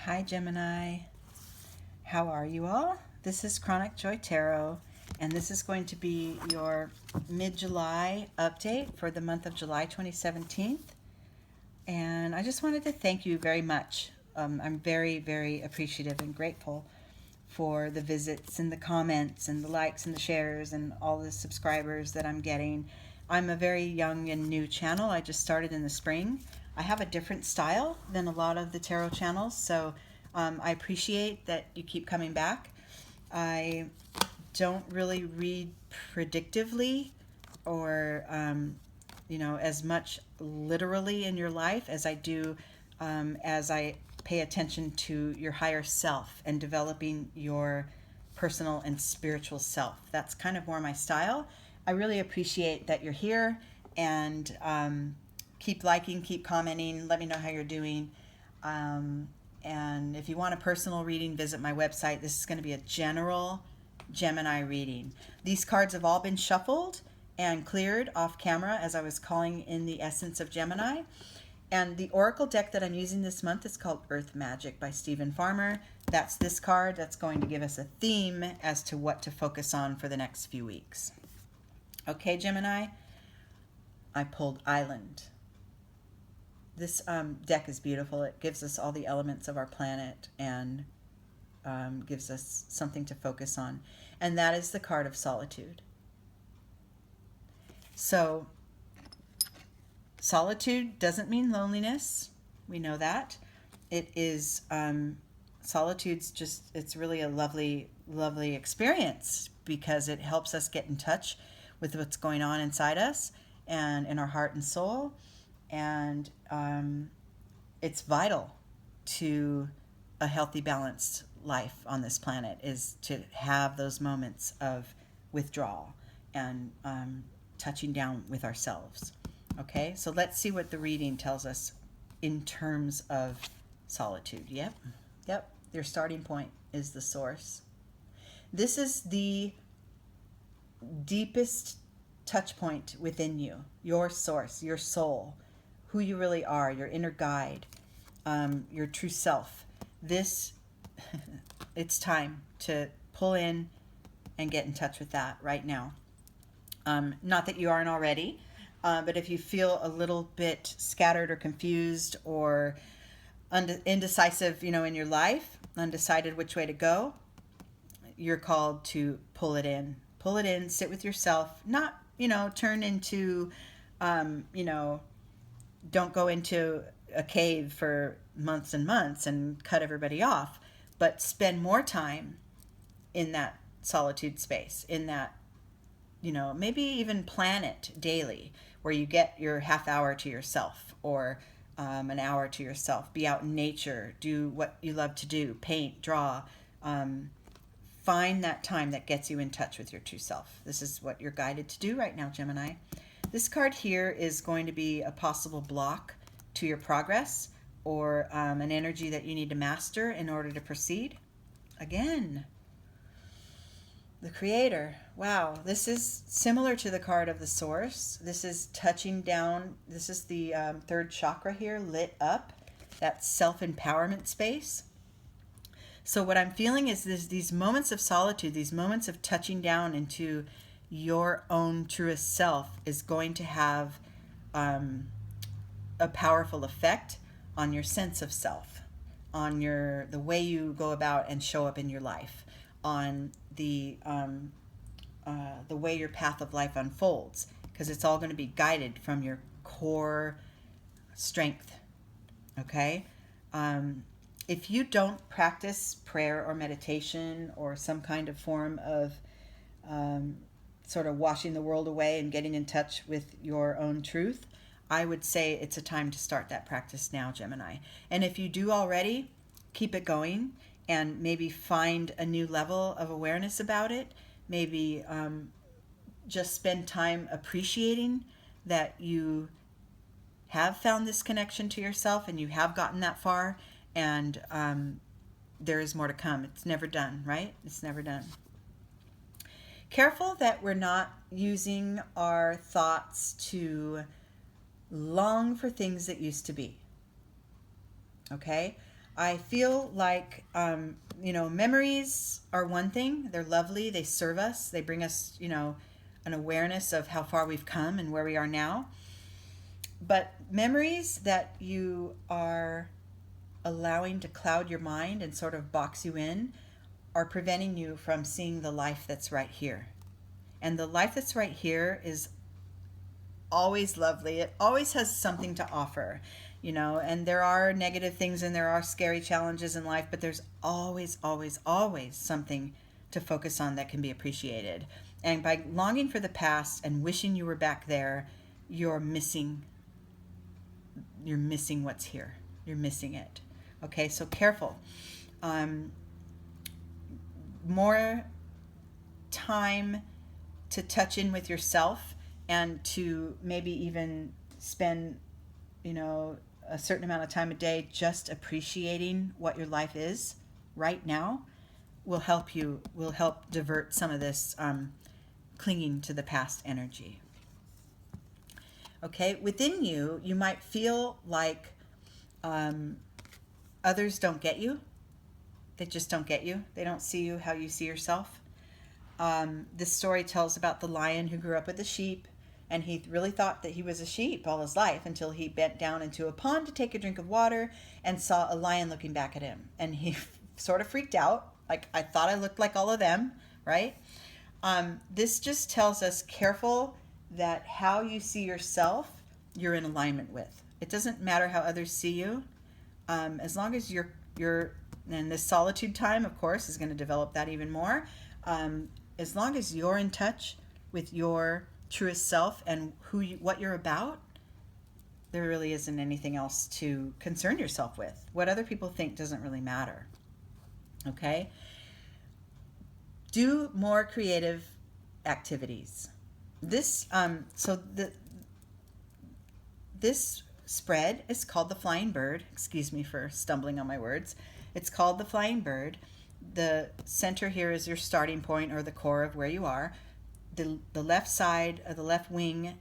Hi Gemini, how are you all? This is Chronic Joy Tarot, and this is going to be your mid-July update for the month of July 2017. And I just wanted to thank you very much. I'm very, very appreciative and grateful for the visits and the comments and the likes and the shares and all the subscribers that I'm getting. I'm a very young and new channel. I just started in the spring. I have a different style than a lot of the tarot channels, so I appreciate that you keep coming back. I don't really read predictively or as much literally in your life as I do as I pay attention to your higher self and developing your personal and spiritual self. That's kind of more my style. I really appreciate that you're here, and keep liking, keep commenting, let me know how you're doing. And if you want a personal reading, visit my website. This is going to be a general Gemini reading. These cards have all been shuffled and cleared off camera as I was calling in the essence of Gemini. And the oracle deck that I'm using this month is called Earth Magic by Stephen Farmer. That's this card that's going to give us a theme as to what to focus on for the next few weeks. Okay, Gemini, I pulled Island. This deck is beautiful. It gives us all the elements of our planet and gives us something to focus on. And that is the card of Solitude. So, solitude doesn't mean loneliness. We know that. It is, solitude's just, it's really a lovely, lovely experience because it helps us get in touch with what's going on inside us and in our heart and soul. And it's vital to a healthy, balanced life on this planet is to have those moments of withdrawal and touching down with ourselves. Okay, so let's see what the reading tells us in terms of solitude. Yep, your starting point is the source. This is the deepest touch point within you, your source, your soul, who you really are, your inner guide, your true self. This, it's time to pull in and get in touch with that right now. Not that you aren't already, but if you feel a little bit scattered or confused or indecisive, in your life, undecided which way to go, you're called to pull it in. Pull it in, sit with yourself, not, turn into, don't go into a cave for months and months and cut everybody off, but spend more time in that solitude space, in that, maybe even plan it daily where you get your half hour to yourself or an hour to yourself. Be out in nature, do what you love to do, paint, draw. Find that time that gets you in touch with your true self. This is what you're guided to do right now, Gemini. This card here is going to be a possible block to your progress or an energy that you need to master in order to proceed. Again, the Creator. Wow, this is similar to the card of the Source. This is touching down. This is the third chakra here, lit up. That's self-empowerment space. So what I'm feeling is these moments of solitude, these moments of touching down into your own truest self is going to have a powerful effect on your sense of self, on the way you go about and show up in your life, on the way your path of life unfolds, because it's all going to be guided from your core strength. Okay. If you don't practice prayer or meditation or some kind of form of sort of washing the world away and getting in touch with your own truth, I would say it's a time to start that practice now, Gemini. And if you do already, keep it going and maybe find a new level of awareness about it. Maybe just spend time appreciating that you have found this connection to yourself and you have gotten that far, and there is more to come. It's never done, right? It's never done. Careful that we're not using our thoughts to long for things that used to be. Okay? I feel like, memories are one thing. They're lovely. They serve us. They bring us, an awareness of how far we've come and where we are now. But memories that you are allowing to cloud your mind and sort of box you in are preventing you from seeing the life that's right here. And the life that's right here is always lovely. It always has something to offer, and there are negative things and there are scary challenges in life, but there's always, always, always something to focus on that can be appreciated. And by longing for the past and wishing you were back there, you're missing what's here. You're missing it. Okay, so careful. More time to touch in with yourself and to maybe even spend, a certain amount of time a day just appreciating what your life is right now will help divert some of this clinging to the past energy. Okay, within you, you might feel like others don't get you. They just don't get you. They don't see you how you see yourself. This story tells about the lion who grew up with the sheep, and he really thought that he was a sheep all his life until he bent down into a pond to take a drink of water and saw a lion looking back at him. And he sort of freaked out, like, I thought I looked like all of them, right? This just tells us, careful that how you see yourself, you're in alignment with. It doesn't matter how others see you. As long as you're and this solitude time, of course, is going to develop that even more. As long as you're in touch with your truest self and what you're about, there really isn't anything else to concern yourself with. What other people think doesn't really matter. Okay? Do more creative activities. This spread is called the Flying Bird. Excuse me for stumbling on my words. It's called the Flying Bird. The center here is your starting point, or the core of where you are. The left side of the left wing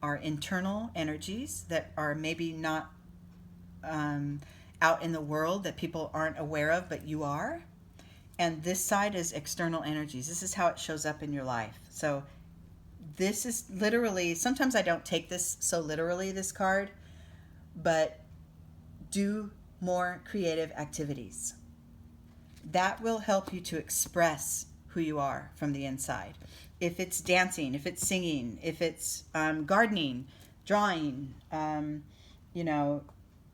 are internal energies that are maybe not out in the world, that people aren't aware of, but you are. And this side is external energies. This is how it shows up in your life. So this is literally, sometimes I don't take this so literally, this card, but do more creative activities. That will help you to express who you are from the inside. If it's dancing, if it's singing, if it's gardening, drawing,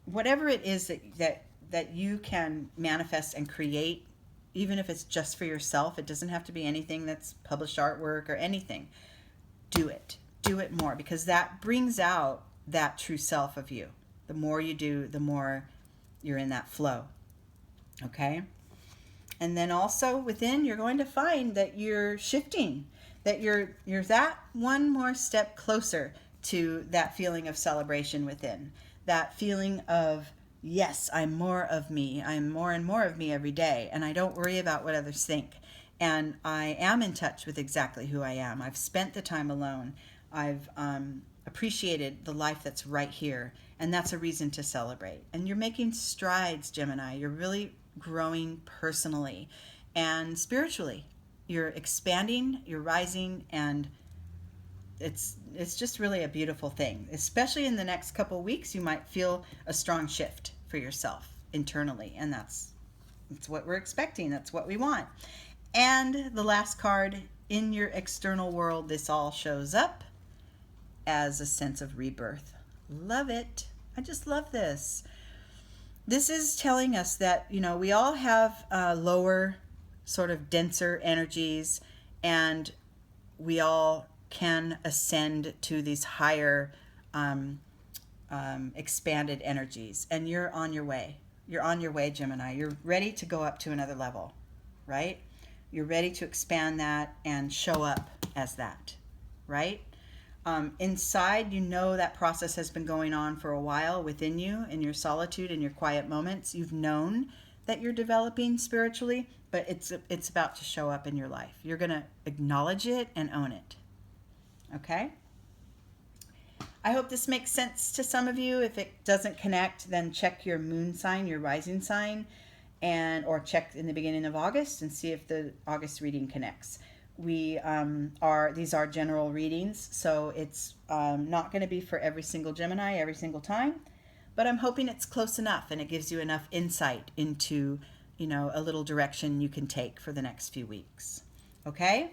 whatever it is that you can manifest and create, even if it's just for yourself, it doesn't have to be anything that's published artwork or anything. Do it more, because that brings out that true self of you. The more you do, the more you're in that flow. Okay? And then also within, you're going to find that you're shifting, that you're that one more step closer to that feeling of celebration within, that feeling of, yes, I'm more of me. I'm more and more of me every day, and I don't worry about what others think. And I am in touch with exactly who I am. I've spent the time alone. I've appreciated the life that's right here, and that's a reason to celebrate. And you're making strides, Gemini. You're really growing personally and spiritually. You're expanding, you're rising, and it's just really a beautiful thing. Especially in the next couple weeks, you might feel a strong shift for yourself internally, and that's what we're expecting. That's what we want. And the last card, in your external world, this all shows up as a sense of rebirth. Love it. I just love this. This is telling us that, we all have lower, sort of denser energies, and we all can ascend to these higher expanded energies. And you're on your way. You're on your way, Gemini. You're ready to go up to another level, right? You're ready to expand that and show up as that, right? Inside, that process has been going on for a while within you, in your solitude, in your quiet moments. You've known that you're developing spiritually, but it's about to show up in your life. You're going to acknowledge it and own it. Okay? I hope this makes sense to some of you. If it doesn't connect, then check your moon sign, your rising sign, and or check in the beginning of August and see if the August reading connects. We these are general readings, so it's not going to be for every single Gemini every single time, but I'm hoping it's close enough and it gives you enough insight into, a little direction you can take for the next few weeks. Okay?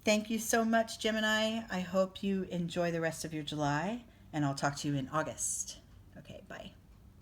Thank you so much, Gemini. I hope you enjoy the rest of your July, and I'll talk to you in August. Okay, bye.